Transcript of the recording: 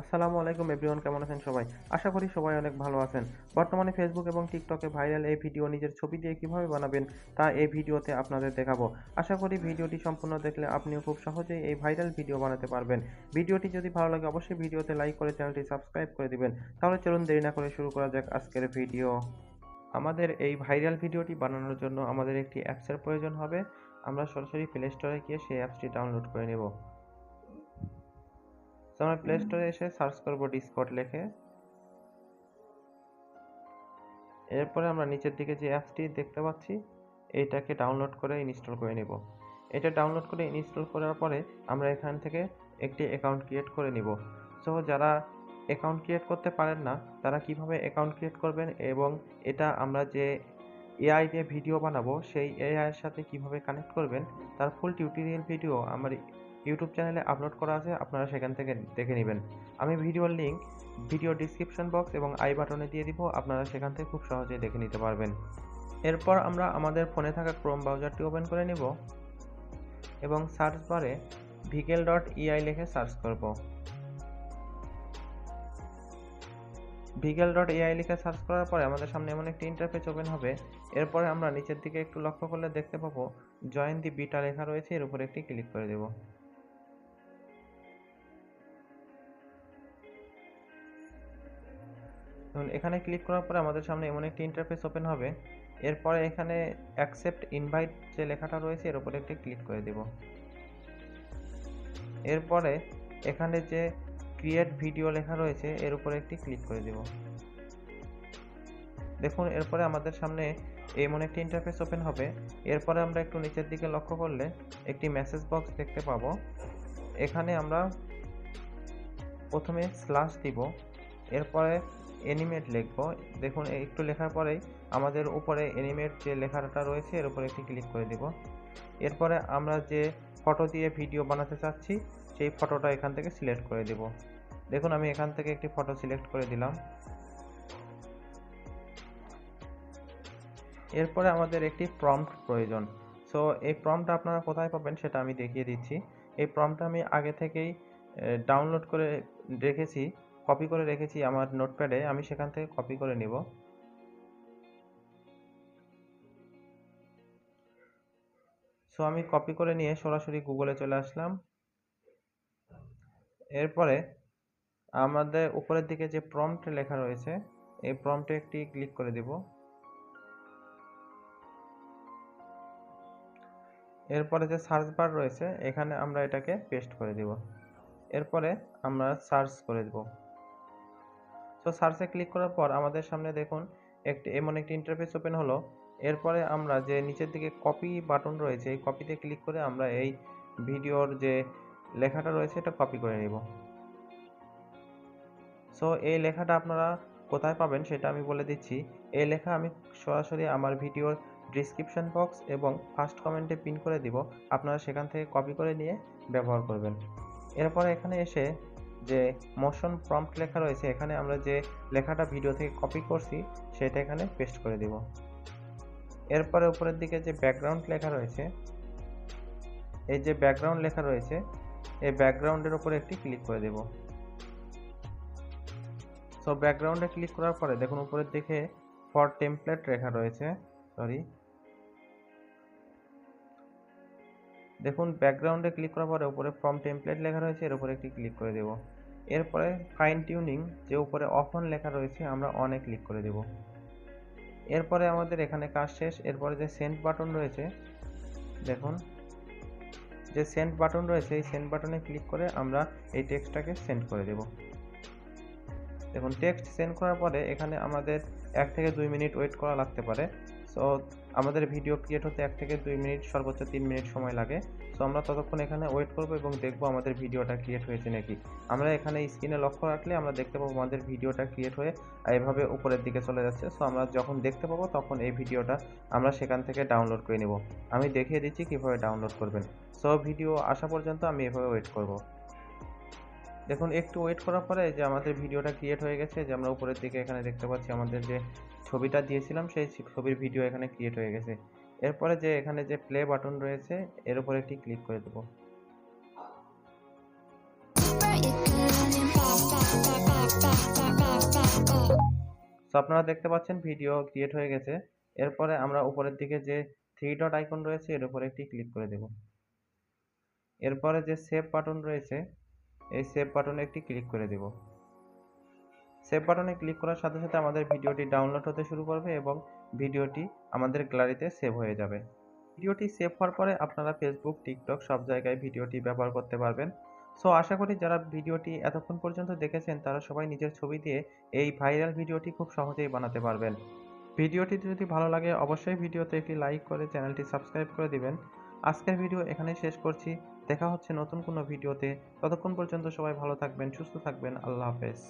আসসালামু আলাইকুম এভরিওয়ান, কেমন আছেন সবাই? আশা করি সবাই অনেক ভালো আছেন। বর্তমানে ফেসবুক এবং টিকটকে ভাইরাল এই ভিডিও নিজের ছবি দিয়ে কিভাবে বানাবেন তা এই ভিডিওতে আপনাদের দেখাবো। আশা করি ভিডিওটি সম্পূর্ণ দেখলে আপনিও খুব সহজেই এই ভাইরাল ভিডিও বানাতে পারবেন। ভিডিওটি যদি ভালো লাগে অবশ্যই ভিডিওতে লাইক করে চ্যানেলটি সাবস্ক্রাইব করে দিবেন। তাহলে চলুন দেরি না করে শুরু করা যাক আজকের ভিডিও। আমাদের এই ভাইরাল ভিডিওটি বানানোর জন্য আমাদের একটি অ্যাপসের প্রয়োজন হবে। আমরা সরাসরি প্লে স্টোরে গিয়ে সেই অ্যাপসটি ডাউনলোড করে নেব। তো আমরা প্লে স্টোরে এসে সার্চ করব ডিসকর্ড লিখে। এরপরে আমরা নিচের দিকে যে অ্যাপসটি দেখতে পাচ্ছি এইটাকে ডাউনলোড করে ইনস্টল করে নেব। এটা ডাউনলোড করে ইনস্টল করার পরে আমরা এখান থেকে একটি অ্যাকাউন্ট ক্রিয়েট করে নিব। সো যারা অ্যাকাউন্ট ক্রিয়েট করতে পারেন না তারা কিভাবে অ্যাকাউন্ট ক্রিয়েট করবেন এবং এটা আমরা যে এআই দিয়ে ভিডিও বানাবো সেই এআই এর সাথে কিভাবে কানেক্ট করবেন তার ফুল টিউটোরিয়াল ভিডিও আমার ইউটিউব চ্যানেলে আপলোড করা আছে, আপনারা সেখান থেকে দেখে নেবেন। আমি ভিডিওর লিংক ভিডিও ডিসক্রিপশন বক্স এবং আই বাটনে দিয়ে দিব, আপনারা সেখান থেকে খুব সহজেই দেখে নিতে পারবেন। এরপর আমরা আমাদের ফোনে থাকা ক্রোম ব্রাউজারটি ওপেন করে নেব এবং সার্চ বারে vigel.ai লিখে সার্চ করব। vigel.ai লিখে সার্চ করার পরে আমাদের সামনে এমন একটি ইন্টারফেস ওপেন হবে। এরপরে আমরা নিচের দিকে একটু লক্ষ্য করলে দেখতে পাবো জয়েন দি বিটা লেখা রয়েছে, এর উপরে একটি ক্লিক করে দেব। এখানে ক্লিক করার পরে আমাদের সামনে এমন একটি ইন্টারফেস ওপেন হবে। এরপরে এখানে অ্যাকসেপ্ট ইনভাইট যে লেখাটা রয়েছে এর উপরে একটি ক্লিক করে দেব। এরপরে এখানে যে ক্রিয়েট ভিডিও লেখা রয়েছে এর উপরে একটি ক্লিক করে দেব। দেখুন এরপরে আমাদের সামনে এমন একটি ইন্টারফেস ওপেন হবে। এরপরে আমরা একটু নিচের দিকে লক্ষ্য করলে একটি মেসেজ বক্স দেখতে পাবো। এখানে আমরা প্রথমে স্ল্যাশ দিব, এরপরে অ্যানিমেট লিখব। দেখুন একটু লেখার পরেই আমাদের উপরে অ্যানিমেট যে লেখাটা রয়েছে এর উপরে একটি ক্লিক করে দিব। এরপরে আমরা যে ফটো দিয়ে ভিডিও বানাতে চাচ্ছি সেই ফটোটা এখান থেকে সিলেক্ট করে দেব। দেখুন আমি এখান থেকে একটি ফটো সিলেক্ট করে দিলাম। এরপরে আমাদের একটি প্রম্পট প্রয়োজন। সো এই প্রম্পট আপনারা কোথায় পাবেন সেটা আমি দেখিয়ে দিচ্ছি। এই প্রম্পটটা আমি আগে থেকেই ডাউনলোড করে রেখেছি, কপি করে রেখেছি আমার নোটপ্যাডে, আমি সেখান থেকে কপি করে নিব। সো আমি কপি করে নিয়ে সরাসরি গুগলে চলে আসলাম। এরপরে আমাদের উপরের দিকে যে প্রম্পট লেখা রয়েছে এই প্রম্পটে একটি ক্লিক করে দিব। এরপরে যে সার্চ বার রয়েছে এখানে আমরা এটাকে পেস্ট করে দিব। এরপরে আমরা সার্চ করে দেব। তো সার্চে ক্লিক করার পর আমাদের সামনে দেখুন এমন একটি ইন্টারফেস ওপেন হলো। এরপরে আমরা যে নিচের দিকে কপি বাটন রয়েছে এই কপিতে ক্লিক করে আমরা এই ভিডিওর যে লেখাটা রয়েছে এটা কপি করে নিব। সো এই লেখাটা আপনারা কোথায় পাবেন সেটা আমি বলে দিচ্ছি। এই লেখা আমি সরাসরি আমার ভিডিওর ডেসক্রিপশন বক্স এবং ফার্স্ট কমেন্টে পিন করে দিব, আপনারা সেখান থেকে কপি করে নিয়ে ব্যবহার করবেন। এরপরে এখানে এসে যে মোশন প্রম্পট লেখা রয়েছে এখানে আমরা যে লেখাটা ভিডিও থেকে কপি করছি সেটা এখানে পেস্ট করে দিব। এরপরে উপরের দিকে যে ব্যাকগ্রাউন্ড লেখা রয়েছে এই যে ব্যাকগ্রাউন্ড লেখা রয়েছে এই ব্যাকগ্রাউন্ডের উপরে একটি ক্লিক করে দেব। সো ব্যাকগ্রাউন্ডে ক্লিক করার পরে দেখুন উপরের দিকে ফর টেমপ্লেট লেখা রয়েছে, দেখুন ব্যাকগ্রাউন্ডে ক্লিক করার পরে উপরে ফ্রম টেমপ্লেট লেখা রয়েছে এর উপরে একটি ক্লিক করে দেব। এরপরে ফাইন টিউনিং যে উপরে অফ অন লেখা রয়েছে আমরা অনে ক্লিক করে দেব। এরপরে আমাদের এখানে কাজ শেষ। এরপরে যে সেন্ড বাটন রয়েছে দেখুন যে সেন্ড বাটন রয়েছে এই সেন্ড বাটনে ক্লিক করে আমরা এই টেক্সটটাকে সেন্ড করে দেব। দেখুন টেক্সট সেন্ড করার পরে এখানে আমাদের 1 থেকে 2 মিনিট ওয়েট করা লাগতে পারে। সো আমাদের ভিডিও ক্রিয়েট হতে 1 থেকে 2 মিনিট সর্বোচ্চ 3 মিনিট সময় লাগে। সো আমরা ততক্ষণ এখানে ওয়েট করব এবং দেখব আমাদের ভিডিওটা ক্রিয়েট হয়েছে নাকি। আমরা এখানে স্ক্রিনে লক্ষ্য রাখলে আমরা দেখতে পাবো আমাদের ভিডিওটা ক্রিয়েট হয়ে এভাবে উপরের দিকে চলে যাচ্ছে। সো আমরা যখন দেখতে পাবো তখন এই ভিডিওটা আমরা সেখান থেকে ডাউনলোড করে নেব। আমি দেখিয়ে দিচ্ছি কিভাবে ডাউনলোড করবেন। সো ভিডিও আসা পর্যন্ত আমি এভাবে ওয়েট করব। দেখুন একটু ওয়েট করার পরে যে আমাদের ভিডিওটা ক্রিয়েট হয়ে গেছে, যে আমরা উপরের দিকে এখানে দেখতে পাচ্ছি আমাদের যে ছবিটা দিয়েছিলাম সেই ছবির ভিডিও এখানে ক্রিয়েট হয়ে গেছে। এরপরে যে এখানে যে প্লে বাটন রয়েছে এর উপরে একটি ক্লিক করে দেব। আপনারা দেখতে পাচ্ছেন ভিডিও ক্রিয়েট হয়ে গেছে। এরপরে আমরা উপরের দিকে যে 3 ডট আইকন রয়েছে এর উপরে একটি ক্লিক করে দেব। এরপরে যে সেভ বাটন রয়েছে এই সেভ বাটনে একটি ক্লিক করে দেব। সেভ বাটনে ক্লিক করার সাথে সাথে আমাদের ভিডিওটি ডাউনলোড হতে শুরু করবে এবং ভিডিওটি আমাদের গ্যালারিতে সেভ হয়ে যাবে। ভিডিওটি সেভ হওয়ার পরে আপনারা ফেসবুক, টিকটক সব জায়গায় ভিডিওটি ব্যবহার করতে পারবেন। সো আশা করি যারা ভিডিওটি এতক্ষণ পর্যন্ত দেখেছেন তারা সবাই নিজের ছবি দিয়ে এই ভাইরাল ভিডিওটি খুব সহজেই বানাতে পারবেন। ভিডিওটি যদি ভালো লাগে অবশ্যই ভিডিওতে একটি লাইক করে চ্যানেলটি সাবস্ক্রাইব করে দিবেন। আজকের ভিডিও এখানেই শেষ করছি। দেখা হচ্ছে নতুন কোনো ভিডিওতে। ততক্ষণ পর্যন্ত সবাই ভালো থাকবেন, সুস্থ থাকবেন। আল্লাহ হাফেজ।